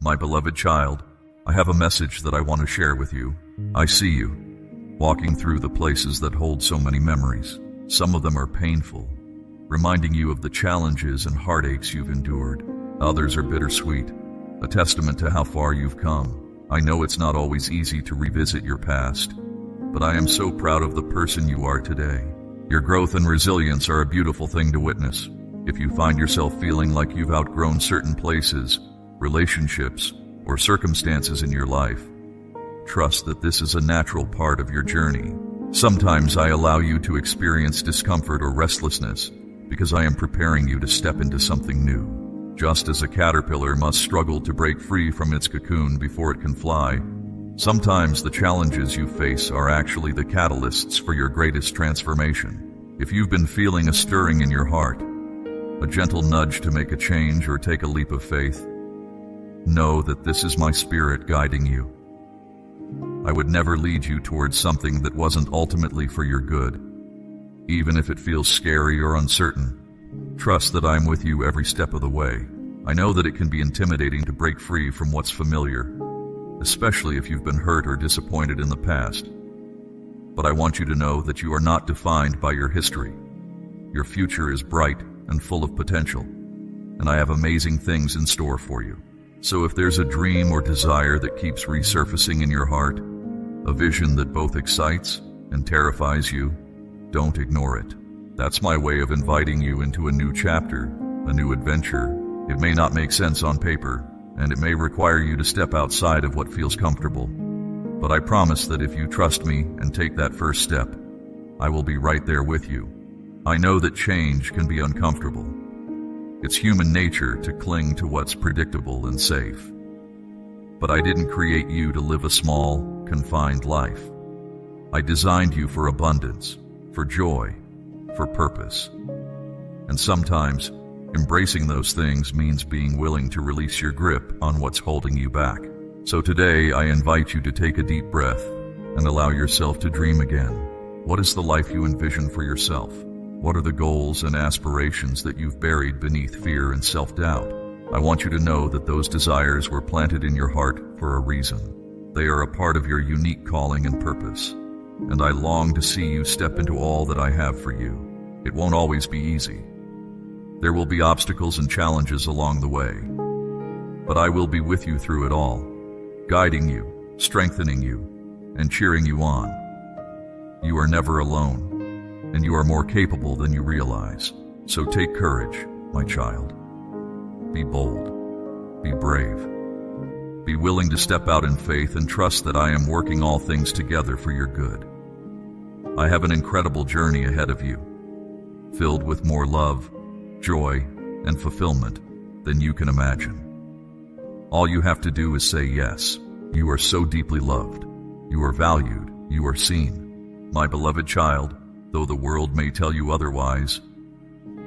My beloved child, I have a message that I want to share with you. I see you, walking through the places that hold so many memories. Some of them are painful, reminding you of the challenges and heartaches you've endured. Others are bittersweet, a testament to how far you've come. I know it's not always easy to revisit your past, but I am so proud of the person you are today. Your growth and resilience are a beautiful thing to witness. If you find yourself feeling like you've outgrown certain places, relationships, or circumstances in your life, trust that this is a natural part of your journey. Sometimes I allow you to experience discomfort or restlessness because I am preparing you to step into something new. Just as a caterpillar must struggle to break free from its cocoon before it can fly, sometimes the challenges you face are actually the catalysts for your greatest transformation. If you've been feeling a stirring in your heart, a gentle nudge to make a change or take a leap of faith, know that this is my spirit guiding you. I would never lead you towards something that wasn't ultimately for your good, even if it feels scary or uncertain. Trust that I'm with you every step of the way. I know that it can be intimidating to break free from what's familiar, especially if you've been hurt or disappointed in the past. But I want you to know that you are not defined by your history. Your future is bright and full of potential, and I have amazing things in store for you. So if there's a dream or desire that keeps resurfacing in your heart, a vision that both excites and terrifies you, don't ignore it. That's my way of inviting you into a new chapter, a new adventure. It may not make sense on paper, and it may require you to step outside of what feels comfortable. But I promise that if you trust me and take that first step, I will be right there with you. I know that change can be uncomfortable. It's human nature to cling to what's predictable and safe. But I didn't create you to live a small, confined life. I designed you for abundance, for joy, for purpose. And sometimes, embracing those things means being willing to release your grip on what's holding you back. So today, I invite you to take a deep breath and allow yourself to dream again. What is the life you envision for yourself? What are the goals and aspirations that you've buried beneath fear and self-doubt? I want you to know that those desires were planted in your heart for a reason. They are a part of your unique calling and purpose, and I long to see you step into all that I have for you. It won't always be easy. There will be obstacles and challenges along the way, but I will be with you through it all, guiding you, strengthening you, and cheering you on. You are never alone, and you are more capable than you realize. So take courage, my child. Be bold. Be brave. Be willing to step out in faith and trust that I am working all things together for your good. I have an incredible journey ahead of you, filled with more love, joy, and fulfillment than you can imagine. All you have to do is say yes. You are so deeply loved. You are valued. You are seen. My beloved child, though the world may tell you otherwise,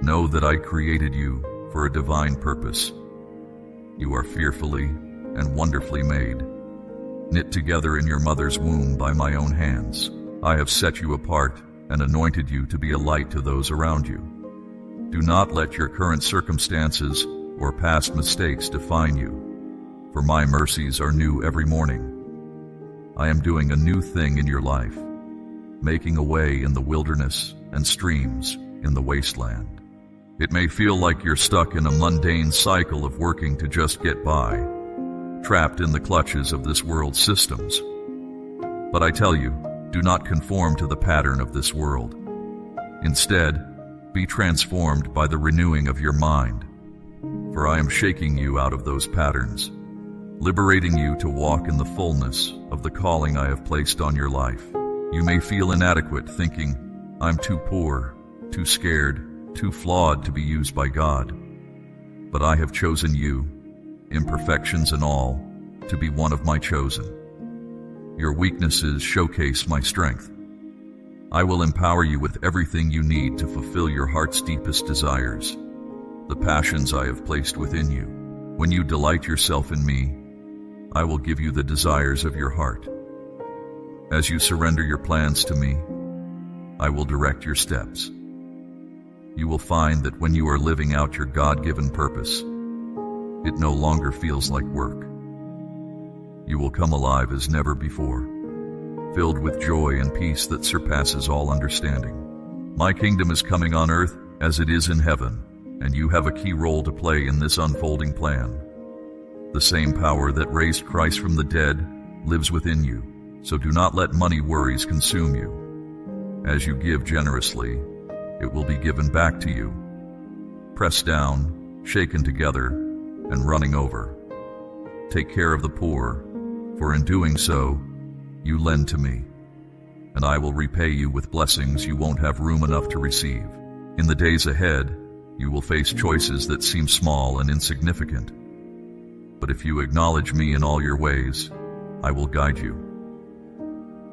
know that I created you for a divine purpose. You are fearfully and wonderfully made, knit together in your mother's womb by my own hands. I have set you apart and anointed you to be a light to those around you. Do not let your current circumstances or past mistakes define you, for my mercies are new every morning. I am doing a new thing in your life, making a way in the wilderness and streams in the wasteland. It may feel like you're stuck in a mundane cycle of working to just get by, trapped in the clutches of this world's systems. But I tell you, do not conform to the pattern of this world. Instead, be transformed by the renewing of your mind, for I am shaking you out of those patterns, liberating you to walk in the fullness of the calling I have placed on your life. You may feel inadequate, thinking, I'm too poor, too scared, too flawed to be used by God. But I have chosen you, imperfections and all, to be one of my chosen. Your weaknesses showcase my strength. I will empower you with everything you need to fulfill your heart's deepest desires, the passions I have placed within you. When you delight yourself in me, I will give you the desires of your heart. As you surrender your plans to me, I will direct your steps. You will find that when you are living out your God-given purpose, it no longer feels like work. you will come alive as never before, filled with joy and peace that surpasses all understanding. My kingdom is coming on earth as it is in heaven, and you have a key role to play in this unfolding plan. The same power that raised Christ from the dead lives within you, so do not let money worries consume you. As you give generously, it will be given back to you, pressed down, shaken together, and running over. Take care of the poor, for in doing so, you lend to me, and I will repay you with blessings you won't have room enough to receive. In the days ahead, you will face choices that seem small and insignificant. But if you acknowledge me in all your ways, I will guide you.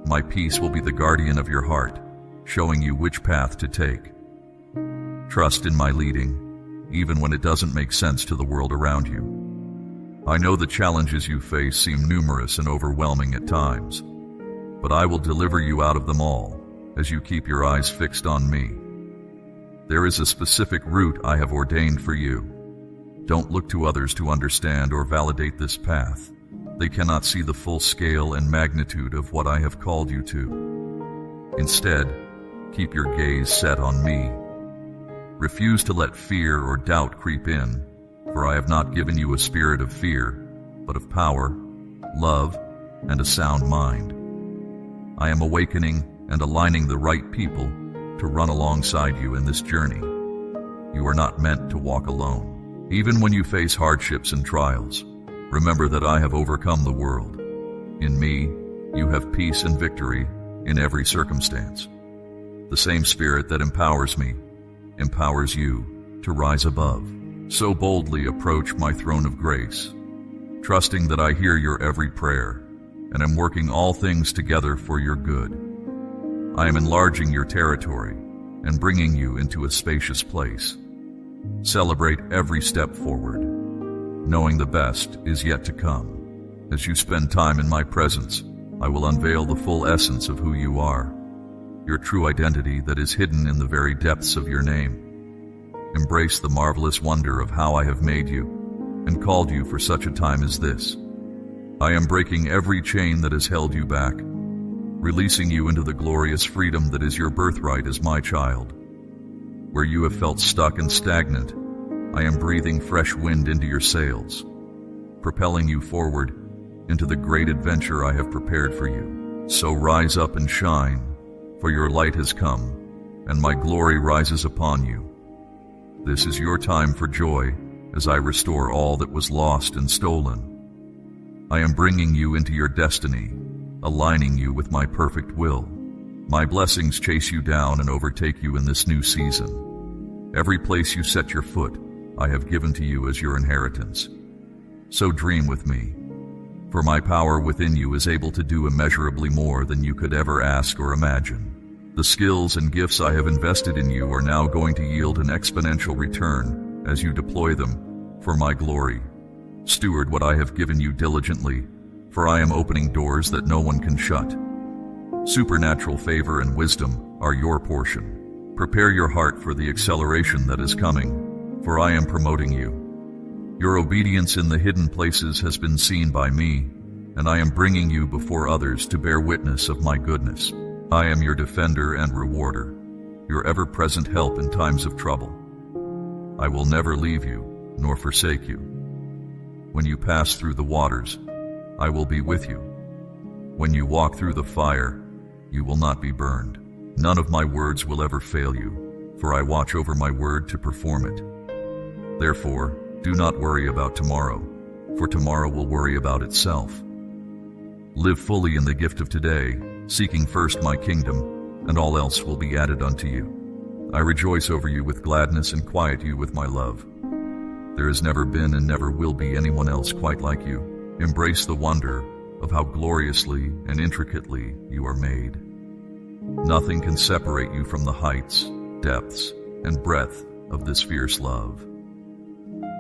My peace will be the guardian of your heart, showing you which path to take. Trust in my leading, even when it doesn't make sense to the world around you. I know the challenges you face seem numerous and overwhelming at times, but I will deliver you out of them all as you keep your eyes fixed on me. There is a specific route I have ordained for you. Don't look to others to understand or validate this path. They cannot see the full scale and magnitude of what I have called you to. Instead, keep your gaze set on me. Refuse to let fear or doubt creep in, for I have not given you a spirit of fear, but of power, love, and a sound mind. I am awakening and aligning the right people to run alongside you in this journey. You are not meant to walk alone. Even when you face hardships and trials, remember that I have overcome the world. In me, you have peace and victory in every circumstance. The same spirit that empowers me empowers you to rise above. So boldly approach my throne of grace, trusting that I hear your every prayer and am working all things together for your good. I am enlarging your territory and bringing you into a spacious place. Celebrate every step forward, knowing the best is yet to come. As you spend time in my presence, I will unveil the full essence of who you are, your true identity that is hidden in the very depths of your name. Embrace the marvelous wonder of how I have made you and called you for such a time as this. I am breaking every chain that has held you back, releasing you into the glorious freedom that is your birthright as my child. Where you have felt stuck and stagnant, I am breathing fresh wind into your sails, propelling you forward into the great adventure I have prepared for you. So rise up and shine, for your light has come, and my glory rises upon you. This is your time for joy as I restore all that was lost and stolen. I am bringing you into your destiny, aligning you with my perfect will. My blessings chase you down and overtake you in this new season. Every place you set your foot, I have given to you as your inheritance. So dream with me, for my power within you is able to do immeasurably more than you could ever ask or imagine. The skills and gifts I have invested in you are now going to yield an exponential return as you deploy them for my glory. Steward what I have given you diligently, for I am opening doors that no one can shut. Supernatural favor and wisdom are your portion. Prepare your heart for the acceleration that is coming, for I am promoting you. Your obedience in the hidden places has been seen by me, and I am bringing you before others to bear witness of my goodness. I am your defender and rewarder, your ever-present help in times of trouble. I will never leave you nor forsake you. When you pass through the waters, I will be with you. When you walk through the fire, you will not be burned. None of my words will ever fail you, for I watch over my word to perform it. Therefore, do not worry about tomorrow, for tomorrow will worry about itself. Live fully in the gift of today, seeking first my kingdom, and all else will be added unto you. I rejoice over you with gladness and quiet you with my love. There has never been and never will be anyone else quite like you. Embrace the wonder of how gloriously and intricately you are made. Nothing can separate you from the heights, depths, and breadth of this fierce love.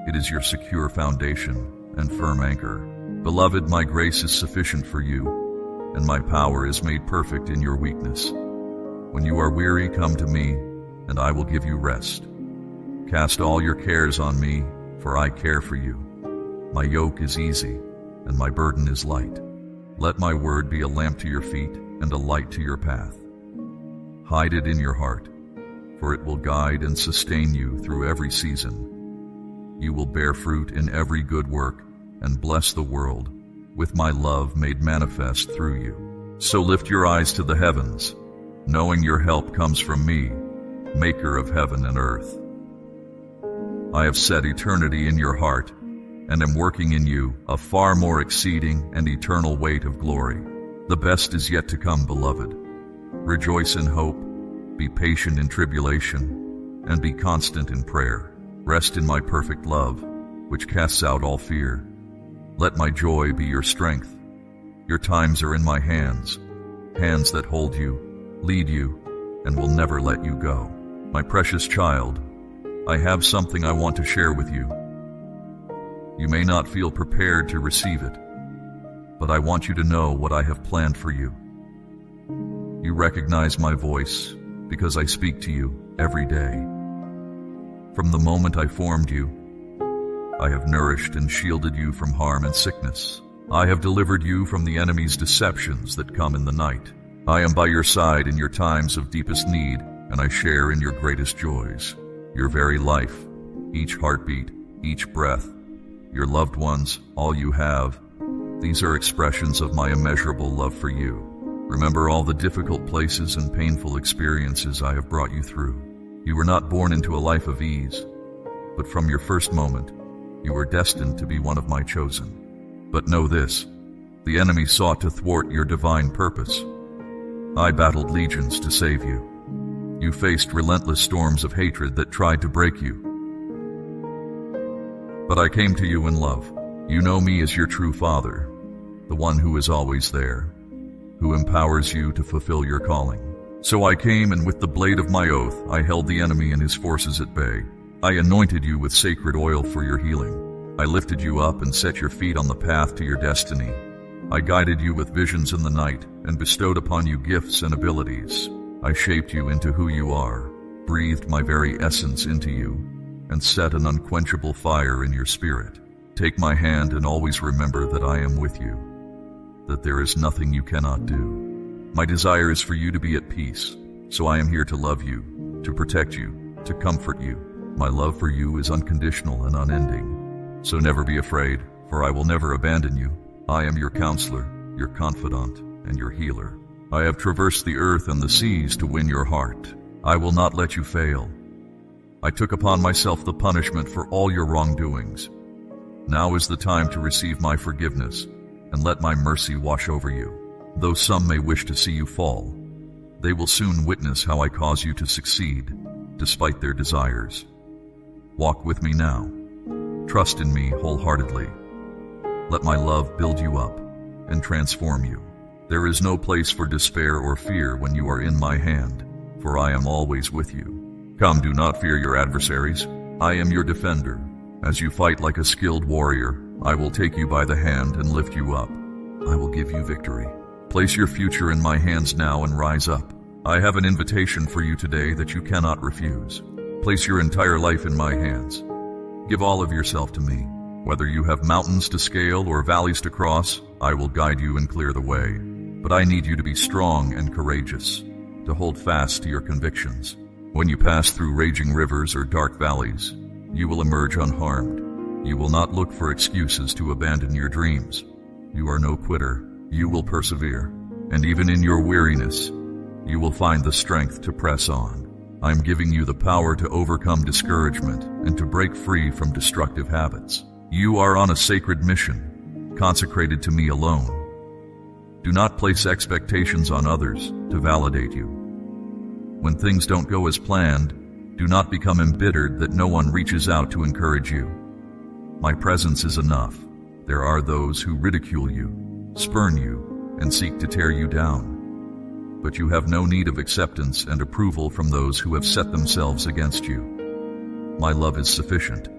It is your secure foundation and firm anchor. Beloved, my grace is sufficient for you, and my power is made perfect in your weakness. When you are weary, come to me, and I will give you rest. Cast all your cares on me, for I care for you. My yoke is easy, and my burden is light. Let my word be a lamp to your feet and a light to your path. Hide it in your heart, for it will guide and sustain you through every season. You will bear fruit in every good work and bless the world with my love made manifest through you. So lift your eyes to the heavens, knowing your help comes from me, maker of heaven and earth. I have set eternity in your heart and am working in you a far more exceeding and eternal weight of glory. The best is yet to come, beloved. Rejoice in hope, be patient in tribulation, and be constant in prayer. Rest in my perfect love, which casts out all fear. Let my joy be your strength. Your times are in my hands, hands that hold you, lead you, and will never let you go. My precious child, I have something I want to share with you. You may not feel prepared to receive it, but I want you to know what I have planned for you. You recognize my voice because I speak to you every day. From the moment I formed you, I have nourished and shielded you from harm and sickness. I have delivered you from the enemy's deceptions that come in the night. I am by your side in your times of deepest need, and I share in your greatest joys. Your very life, each heartbeat, each breath, your loved ones, all you have, these are expressions of my immeasurable love for you. Remember all the difficult places and painful experiences I have brought you through. You were not born into a life of ease, but from your first moment, you were destined to be one of my chosen. But know this, the enemy sought to thwart your divine purpose. I battled legions to save you. You faced relentless storms of hatred that tried to break you. But I came to you in love. You know me as your true father, the one who is always there, who empowers you to fulfill your calling. So I came, and with the blade of my oath, I held the enemy and his forces at bay. I anointed you with sacred oil for your healing. I lifted you up and set your feet on the path to your destiny. I guided you with visions in the night and bestowed upon you gifts and abilities. I shaped you into who you are, breathed my very essence into you, and set an unquenchable fire in your spirit. Take my hand and always remember that I am with you, that there is nothing you cannot do. My desire is for you to be at peace, so I am here to love you, to protect you, to comfort you. My love for you is unconditional and unending. So never be afraid, for I will never abandon you. I am your counselor, your confidant, and your healer. I have traversed the earth and the seas to win your heart. I will not let you fail. I took upon myself the punishment for all your wrongdoings. Now is the time to receive my forgiveness and let my mercy wash over you. Though some may wish to see you fall, they will soon witness how I cause you to succeed, despite their desires. Walk with me now. Trust in me wholeheartedly. Let my love build you up and transform you. There is no place for despair or fear when you are in my hand, for I am always with you. Come, do not fear your adversaries. I am your defender. As you fight like a skilled warrior, I will take you by the hand and lift you up. I will give you victory. Place your future in my hands now and rise up. I have an invitation for you today that you cannot refuse. Place your entire life in my hands. Give all of yourself to me. Whether you have mountains to scale or valleys to cross, I will guide you and clear the way. But I need you to be strong and courageous, to hold fast to your convictions. When you pass through raging rivers or dark valleys, you will emerge unharmed. You will not look for excuses to abandon your dreams. You are no quitter. You will persevere. And even in your weariness, you will find the strength to press on. I'm giving you the power to overcome discouragement and to break free from destructive habits. You are on a sacred mission, consecrated to me alone. Do not place expectations on others to validate you. When things don't go as planned, do not become embittered that no one reaches out to encourage you. My presence is enough. There are those who ridicule you, spurn you, and seek to tear you down. But you have no need of acceptance and approval from those who have set themselves against you. My love is sufficient.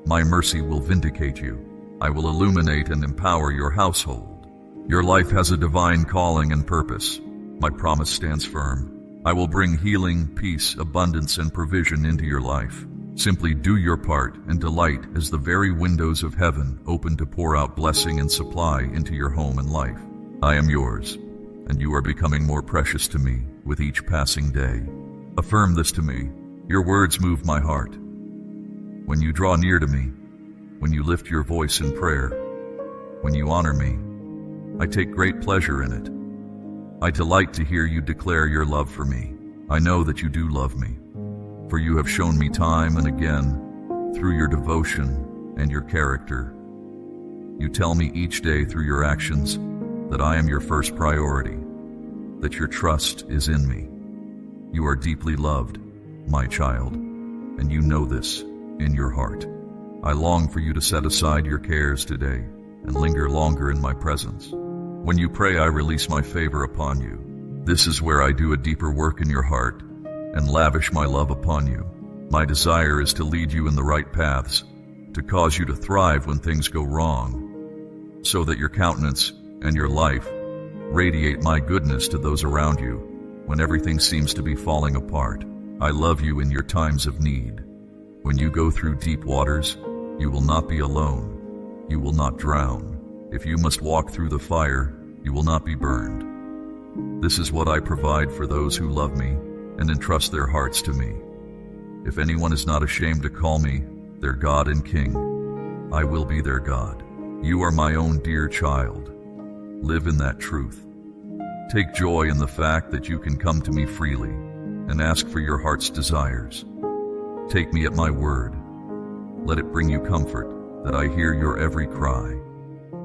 My mercy will vindicate you. I will illuminate and empower your household. Your life has a divine calling and purpose. My promise stands firm. I will bring healing, peace, abundance, and provision into your life. Simply do your part and delight as the very windows of heaven open to pour out blessing and supply into your home and life. I am yours, and you are becoming more precious to me with each passing day. Affirm this to me. Your words move my heart. When you draw near to me, when you lift your voice in prayer, when you honor me, I take great pleasure in it. I delight to hear you declare your love for me. I know that you do love me, for you have shown me time and again through your devotion and your character. You tell me each day through your actions that I am your first priority, that your trust is in me. You are deeply loved, my child, and you know this in your heart. I long for you to set aside your cares today and linger longer in my presence. When you pray, I release my favor upon you. This is where I do a deeper work in your heart and lavish my love upon you. My desire is to lead you in the right paths, to cause you to thrive when things go wrong, so that your countenance and your life radiate my goodness to those around you when everything seems to be falling apart. I love you in your times of need. When you go through deep waters, you will not be alone. You will not drown. If you must walk through the fire, you will not be burned. This is what I provide for those who love me and entrust their hearts to me. If anyone is not ashamed to call me their God and King, I will be their God. You are my own dear child. Live in that truth. Take joy in the fact that you can come to me freely and ask for your heart's desires. Take me at my word. Let it bring you comfort that I hear your every cry,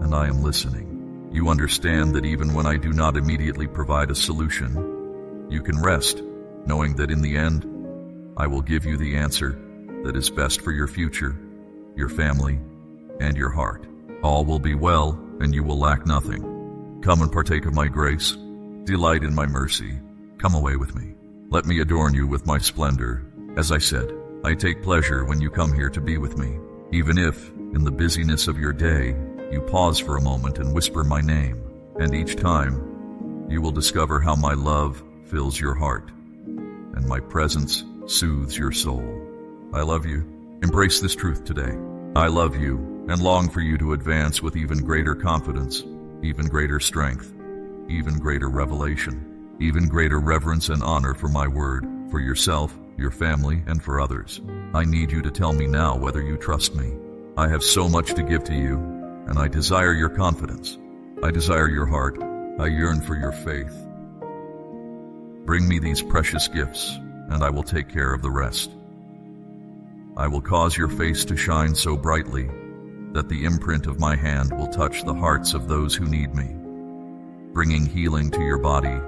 and I am listening. You understand that even when I do not immediately provide a solution, you can rest, knowing that in the end, I will give you the answer that is best for your future, your family, and your heart. All will be well, and you will lack nothing. Come and partake of my grace. Delight in my mercy. Come away with me. Let me adorn you with my splendor. As I said, I take pleasure when you come here to be with me, even if, in the busyness of your day, you pause for a moment and whisper my name, and each time, you will discover how my love fills your heart, and my presence soothes your soul. I love you. Embrace this truth today. I love you and long for you to advance with even greater confidence, even greater strength, even greater revelation, even greater reverence and honor for my word, for yourself, your family, and for others. I need you to tell me now whether you trust me. I have so much to give to you, and I desire your confidence. I desire your heart. I yearn for your faith. Bring me these precious gifts, and I will take care of the rest. I will cause your face to shine so brightly that the imprint of my hand will touch the hearts of those who need me, bringing healing to your body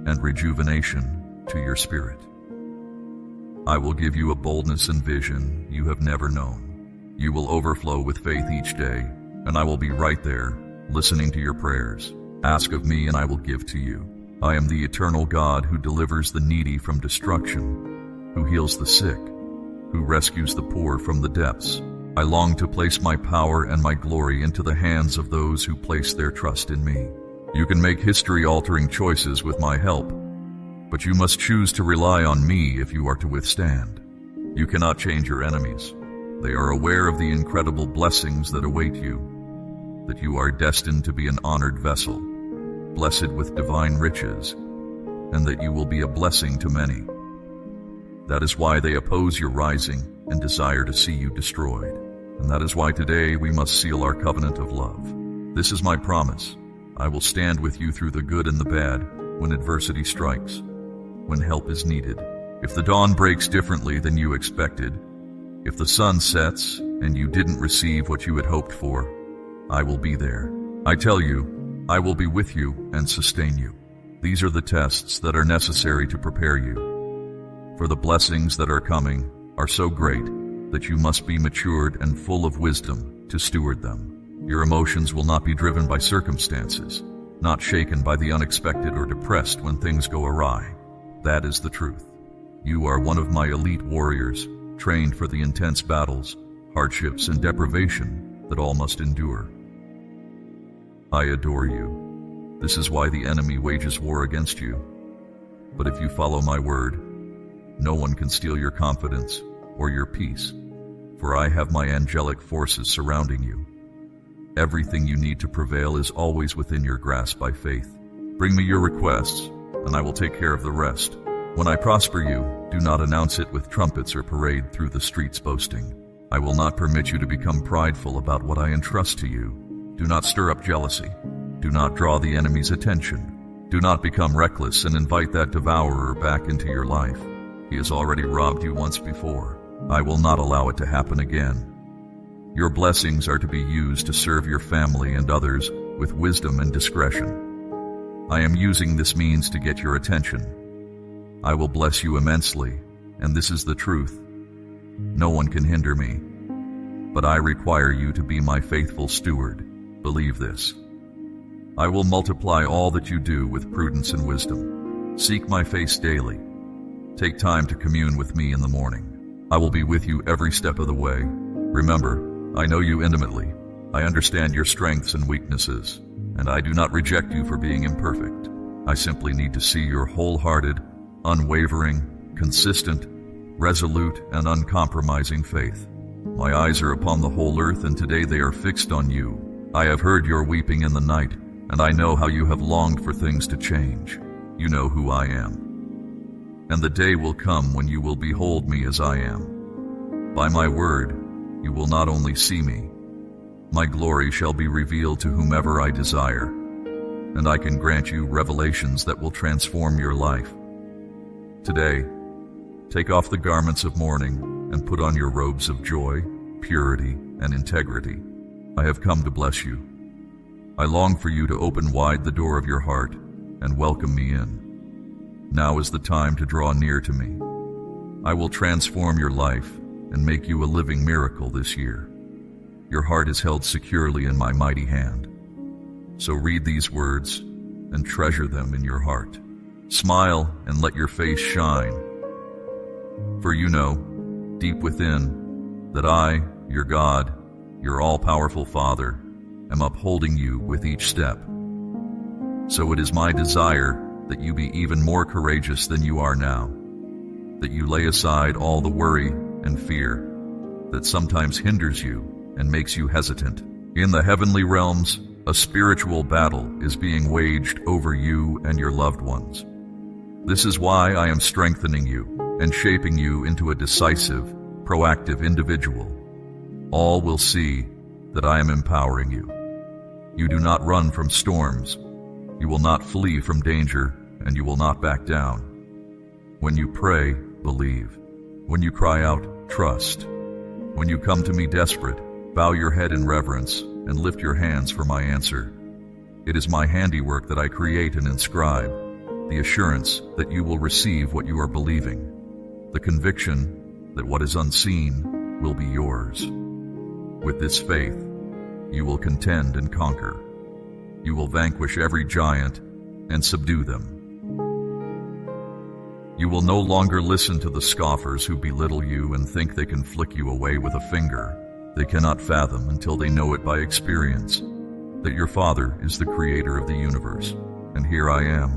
and rejuvenation to your spirit. I will give you a boldness and vision you have never known. You will overflow with faith each day, and I will be right there, listening to your prayers. Ask of me, and I will give to you. I am the eternal God who delivers the needy from destruction, who heals the sick, who rescues the poor from the depths. I long to place my power and my glory into the hands of those who place their trust in me. You can make history-altering choices with my help, but you must choose to rely on me if you are to withstand. You cannot change your enemies. They are aware of the incredible blessings that await you, that you are destined to be an honored vessel, blessed with divine riches, and that you will be a blessing to many. That is why they oppose your rising and desire to see you destroyed. And that is why today we must seal our covenant of love. This is my promise. I will stand with you through the good and the bad, when adversity strikes, when help is needed. If the dawn breaks differently than you expected, if the sun sets and you didn't receive what you had hoped for, I will be there. I tell you, I will be with you and sustain you. These are the tests that are necessary to prepare you. For the blessings that are coming are so great that you must be matured and full of wisdom to steward them. Your emotions will not be driven by circumstances, not shaken by the unexpected or depressed when things go awry. That is the truth. You are one of my elite warriors, trained for the intense battles, hardships, and deprivation that all must endure. I adore you. This is why the enemy wages war against you. But if you follow my word, no one can steal your confidence or your peace, for I have my angelic forces surrounding you. Everything you need to prevail is always within your grasp by faith. Bring me your requests, and I will take care of the rest. When I prosper you, do not announce it with trumpets or parade through the streets boasting. I will not permit you to become prideful about what I entrust to you. Do not stir up jealousy. Do not draw the enemy's attention. Do not become reckless and invite that devourer back into your life. He has already robbed you once before. I will not allow it to happen again. Your blessings are to be used to serve your family and others with wisdom and discretion. I am using this means to get your attention. I will bless you immensely, and this is the truth. No one can hinder me, but I require you to be my faithful steward. Believe this. I will multiply all that you do with prudence and wisdom. Seek my face daily. Take time to commune with me in the morning. I will be with you every step of the way. Remember, I know you intimately. I understand your strengths and weaknesses, and I do not reject you for being imperfect. I simply need to see your wholehearted, unwavering, consistent, resolute, and uncompromising faith. My eyes are upon the whole earth, and today they are fixed on you. I have heard your weeping in the night, and I know how you have longed for things to change. You know who I am. And the day will come when you will behold me as I am. By my word, you will not only see me, my glory shall be revealed to whomever I desire, and I can grant you revelations that will transform your life. Today, take off the garments of mourning and put on your robes of joy, purity, and integrity. I have come to bless you. I long for you to open wide the door of your heart and welcome me in. Now is the time to draw near to me. I will transform your life and make you a living miracle this year. Your heart is held securely in my mighty hand. So read these words and treasure them in your heart. Smile and let your face shine. For you know, deep within, that I, your God, your all-powerful Father, am upholding you with each step. So it is my desire that you be even more courageous than you are now, that you lay aside all the worry and fear that sometimes hinders you and makes you hesitant. In the heavenly realms, a spiritual battle is being waged over you and your loved ones. This is why I am strengthening you and shaping you into a decisive, proactive individual. All will see that I am empowering you. You do not run from storms. You will not flee from danger, and you will not back down. When you pray, believe. When you cry out, trust. When you come to me desperate, bow your head in reverence and lift your hands for my answer. It is my handiwork that I create and inscribe, the assurance that you will receive what you are believing, the conviction that what is unseen will be yours. With this faith, you will contend and conquer. You will vanquish every giant and subdue them. You will no longer listen to the scoffers who belittle you and think they can flick you away with a finger. They cannot fathom until they know it by experience that your Father is the creator of the universe, and here I am,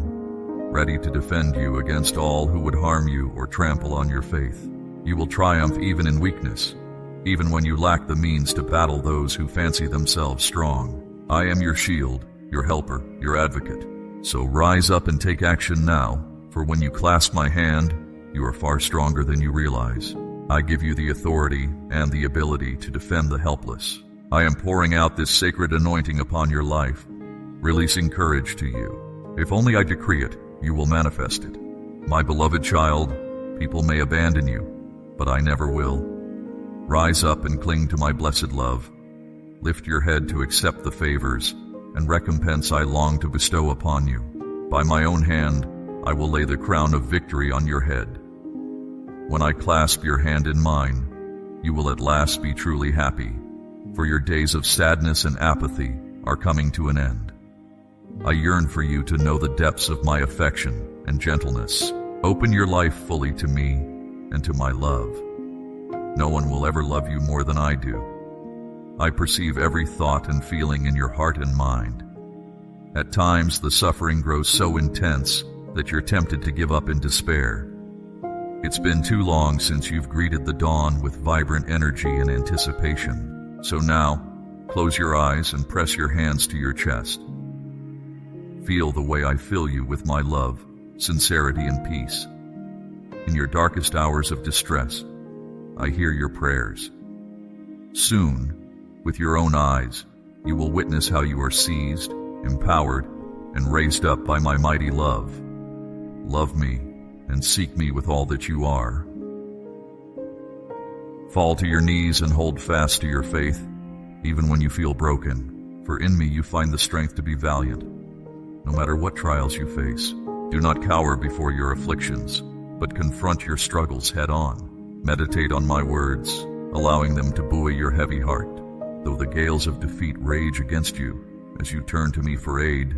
ready to defend you against all who would harm you or trample on your faith. You will triumph even in weakness, even when you lack the means to battle those who fancy themselves strong. I am your shield, your helper, your advocate. So rise up and take action now, for when you clasp my hand, you are far stronger than you realize. I give you the authority and the ability to defend the helpless. I am pouring out this sacred anointing upon your life, releasing courage to you. If only I decree it, you will manifest it. My beloved child, people may abandon you, but I never will. Rise up and cling to my blessed love. Lift your head to accept the favors and recompense I long to bestow upon you. By my own hand, I will lay the crown of victory on your head. When I clasp your hand in mine, you will at last be truly happy, for your days of sadness and apathy are coming to an end. I yearn for you to know the depths of my affection and gentleness. Open your life fully to me and to my love. No one will ever love you more than I do. I perceive every thought and feeling in your heart and mind. At times, the suffering grows so intense that you're tempted to give up in despair. It's been too long since you've greeted the dawn with vibrant energy and anticipation. So now, Close your eyes and press your hands to your chest. Feel the way I fill you with my love, sincerity, and peace. In your darkest hours of distress, I hear your prayers. Soon, with your own eyes, you will witness how you are seized, empowered, and raised up by my mighty love. Love me and seek me with all that you are. Fall to your knees and hold fast to your faith, even when you feel broken, for in me you find the strength to be valiant. No matter what trials you face, do not cower before your afflictions, but confront your struggles head on. Meditate on my words, allowing them to buoy your heavy heart. Though the gales of defeat rage against you, as you turn to me for aid,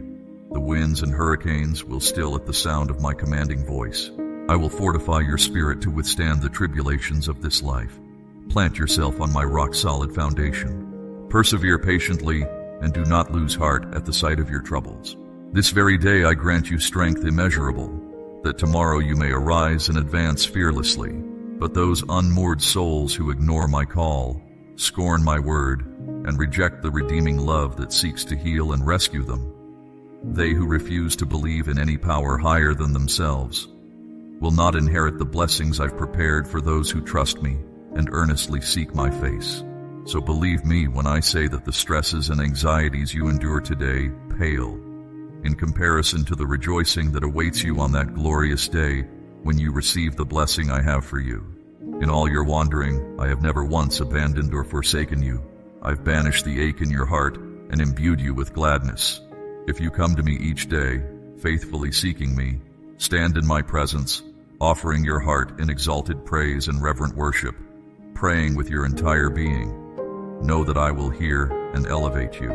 the winds and hurricanes will still at the sound of my commanding voice. I will fortify your spirit to withstand the tribulations of this life. Plant yourself on my rock-solid foundation. Persevere patiently and do not lose heart at the sight of your troubles. This very day I grant you strength immeasurable, that tomorrow you may arise and advance fearlessly. But those unmoored souls who ignore my call, scorn my word, and reject the redeeming love that seeks to heal and rescue them, they who refuse to believe in any power higher than themselves, will not inherit the blessings I've prepared for those who trust me and earnestly seek my face. So believe me when I say that the stresses and anxieties you endure today pale in comparison to the rejoicing that awaits you on that glorious day when you receive the blessing I have for you. In all your wandering, I have never once abandoned or forsaken you. I've banished the ache in your heart and imbued you with gladness. If you come to me each day, faithfully seeking me, stand in my presence, offering your heart in exalted praise and reverent worship, praying with your entire being, know that I will hear and elevate you.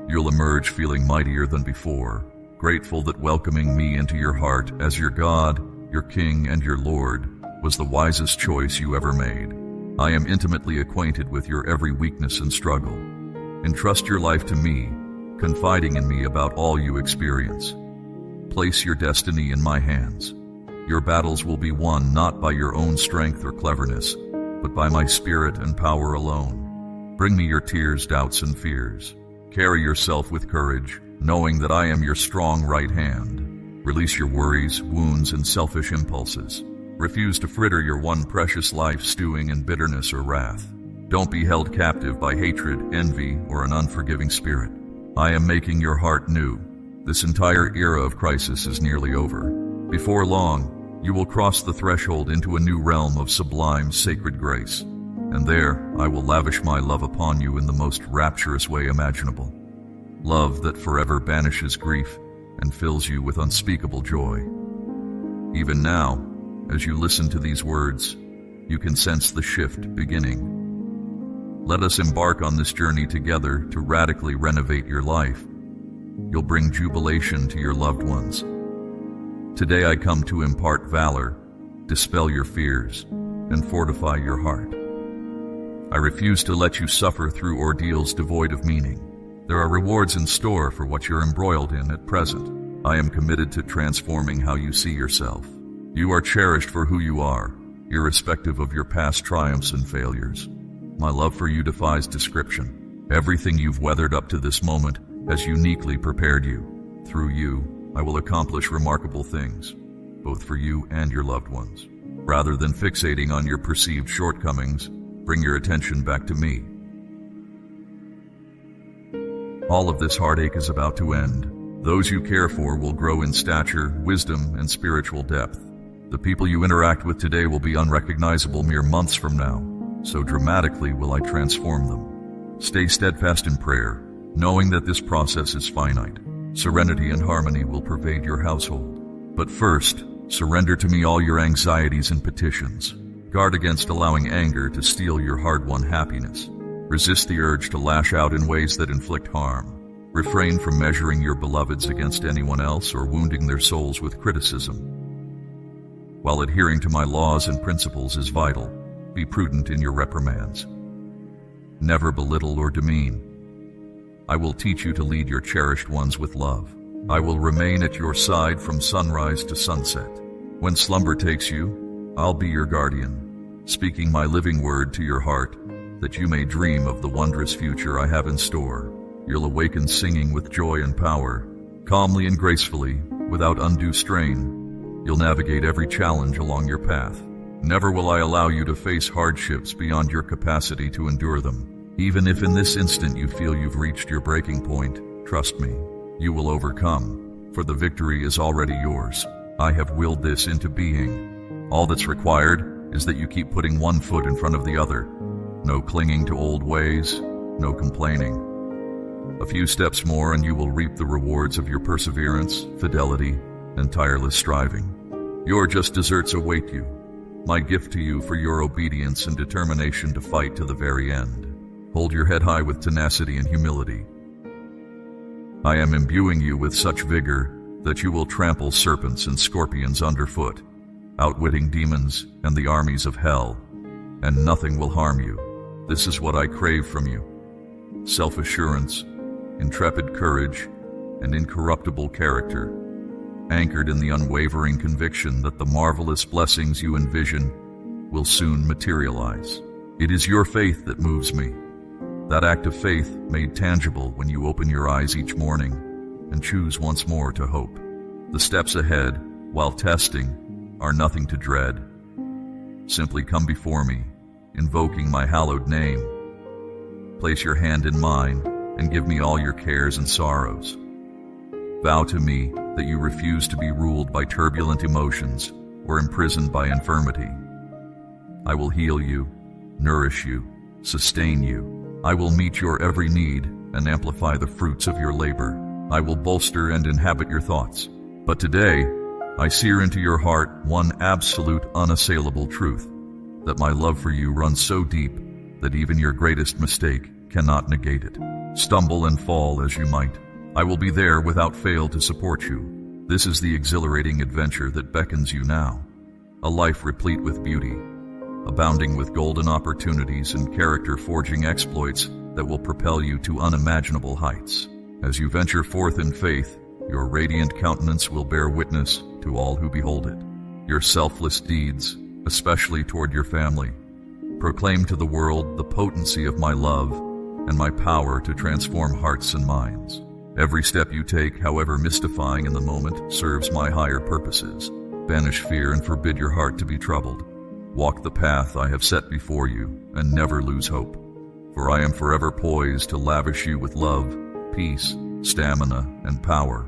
You'll emerge feeling mightier than before, grateful that welcoming me into your heart as your God, your King, and your Lord was the wisest choice you ever made. I am intimately acquainted with your every weakness and struggle. Entrust your life to me, confiding in me about all you experience. Place your destiny in my hands. Your battles will be won not by your own strength or cleverness, but by my spirit and power alone. Bring me your tears, doubts, and fears. Carry yourself with courage, knowing that I am your strong right hand. Release your worries, wounds, and selfish impulses. Refuse to fritter your one precious life stewing in bitterness or wrath. Don't be held captive by hatred, envy, or an unforgiving spirit. I am making your heart new. This entire era of crisis is nearly over. Before long, you will cross the threshold into a new realm of sublime, sacred grace. And there, I will lavish my love upon you in the most rapturous way imaginable. Love that forever banishes grief and fills you with unspeakable joy. Even now, as you listen to these words, you can sense the shift beginning. Let us embark on this journey together to radically renovate your life. You'll bring jubilation to your loved ones. Today I come to impart valor, dispel your fears, and fortify your heart. I refuse to let you suffer through ordeals devoid of meaning. There are rewards in store for what you're embroiled in at present. I am committed to transforming how you see yourself. You are cherished for who you are, irrespective of your past triumphs and failures. My love for you defies description. Everything you've weathered up to this moment has uniquely prepared you. Through you, I will accomplish remarkable things, both for you and your loved ones. Rather than fixating on your perceived shortcomings, bring your attention back to me. All of this heartache is about to end. Those you care for will grow in stature, wisdom, and spiritual depth. The people you interact with today will be unrecognizable mere months from now. So dramatically will I transform them. Stay steadfast in prayer, knowing that this process is finite. Serenity and harmony will pervade your household. But first, surrender to me all your anxieties and petitions. Guard against allowing anger to steal your hard-won happiness. Resist the urge to lash out in ways that inflict harm. Refrain from measuring your beloveds against anyone else or wounding their souls with criticism. While adhering to my laws and principles is vital, be prudent in your reprimands. Never belittle or demean. I will teach you to lead your cherished ones with love. I will remain at your side from sunrise to sunset. When slumber takes you, I'll be your guardian, speaking my living word to your heart that you may dream of the wondrous future I have in store. You'll awaken singing with joy and power, calmly and gracefully, without undue strain. You'll navigate every challenge along your path. Never will I allow you to face hardships beyond your capacity to endure them. Even if in this instant you feel you've reached your breaking point, trust me, you will overcome, for the victory is already yours. I have willed this into being. All that's required is that you keep putting one foot in front of the other. No clinging to old ways, no complaining. A few steps more and you will reap the rewards of your perseverance, fidelity, and tireless striving. Your just desserts await you, my gift to you for your obedience and determination to fight to the very end. Hold your head high with tenacity and humility. I am imbuing you with such vigor that you will trample serpents and scorpions underfoot, outwitting demons and the armies of hell, and nothing will harm you. This is what I crave from you: self-assurance, intrepid courage, and incorruptible character, anchored in the unwavering conviction that the marvelous blessings you envision will soon materialize. It is your faith that moves me, that act of faith made tangible when you open your eyes each morning and choose once more to hope. The steps ahead, while testing, are nothing to dread. Simply come before me, invoking my hallowed name. Place your hand in mine and give me all your cares and sorrows. Vow to me that you refuse to be ruled by turbulent emotions or imprisoned by infirmity. I will heal you, nourish you, sustain you. I will meet your every need and amplify the fruits of your labor. I will bolster and inhabit your thoughts. But today, I sear into your heart one absolute, unassailable truth, that my love for you runs so deep that even your greatest mistake cannot negate it. Stumble and fall as you might, I will be there without fail to support you. This is the exhilarating adventure that beckons you now, a life replete with beauty, abounding with golden opportunities and character-forging exploits that will propel you to unimaginable heights. As you venture forth in faith, your radiant countenance will bear witness to all who behold it. Your selfless deeds, especially toward your family, proclaim to the world the potency of my love and my power to transform hearts and minds. Every step you take, however mystifying in the moment, serves my higher purposes. Banish fear and forbid your heart to be troubled. Walk the path I have set before you and never lose hope, for I am forever poised to lavish you with love, peace, stamina, and power,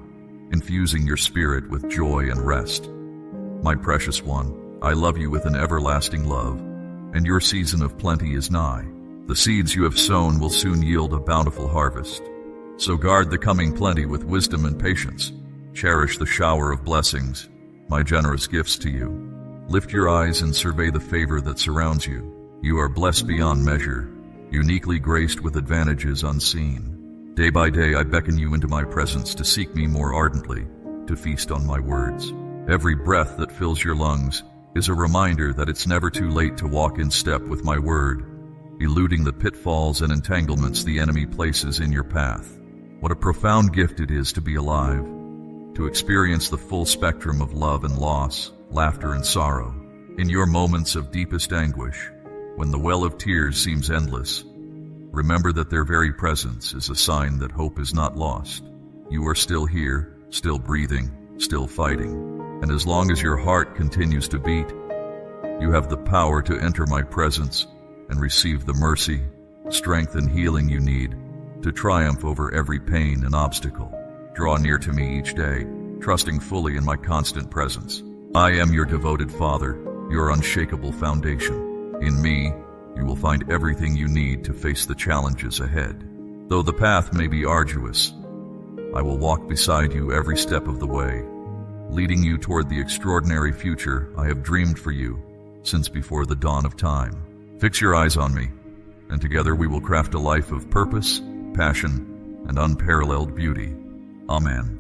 infusing your spirit with joy and rest. My precious one, I love you with an everlasting love, and your season of plenty is nigh. The seeds you have sown will soon yield a bountiful harvest. So guard the coming plenty with wisdom and patience. Cherish the shower of blessings, my generous gifts to you. Lift your eyes and survey the favor that surrounds you. You are blessed beyond measure, uniquely graced with advantages unseen. Day by day I beckon you into my presence to seek me more ardently, to feast on my words. Every breath that fills your lungs is a reminder that it's never too late to walk in step with my word, eluding the pitfalls and entanglements the enemy places in your path. What a profound gift it is to be alive, to experience the full spectrum of love and loss, laughter and sorrow. In your moments of deepest anguish, when the well of tears seems endless, remember that their very presence is a sign that hope is not lost. You are still here, still breathing, still fighting. And as long as your heart continues to beat, you have the power to enter my presence and receive the mercy, strength, and healing you need to triumph over every pain and obstacle. Draw near to me each day, trusting fully in my constant presence. I am your devoted Father, your unshakable foundation. In me, you will find everything you need to face the challenges ahead. Though the path may be arduous, I will walk beside you every step of the way, leading you toward the extraordinary future I have dreamed for you since before the dawn of time. Fix your eyes on me, and together we will craft a life of purpose, passion, and unparalleled beauty. Amen.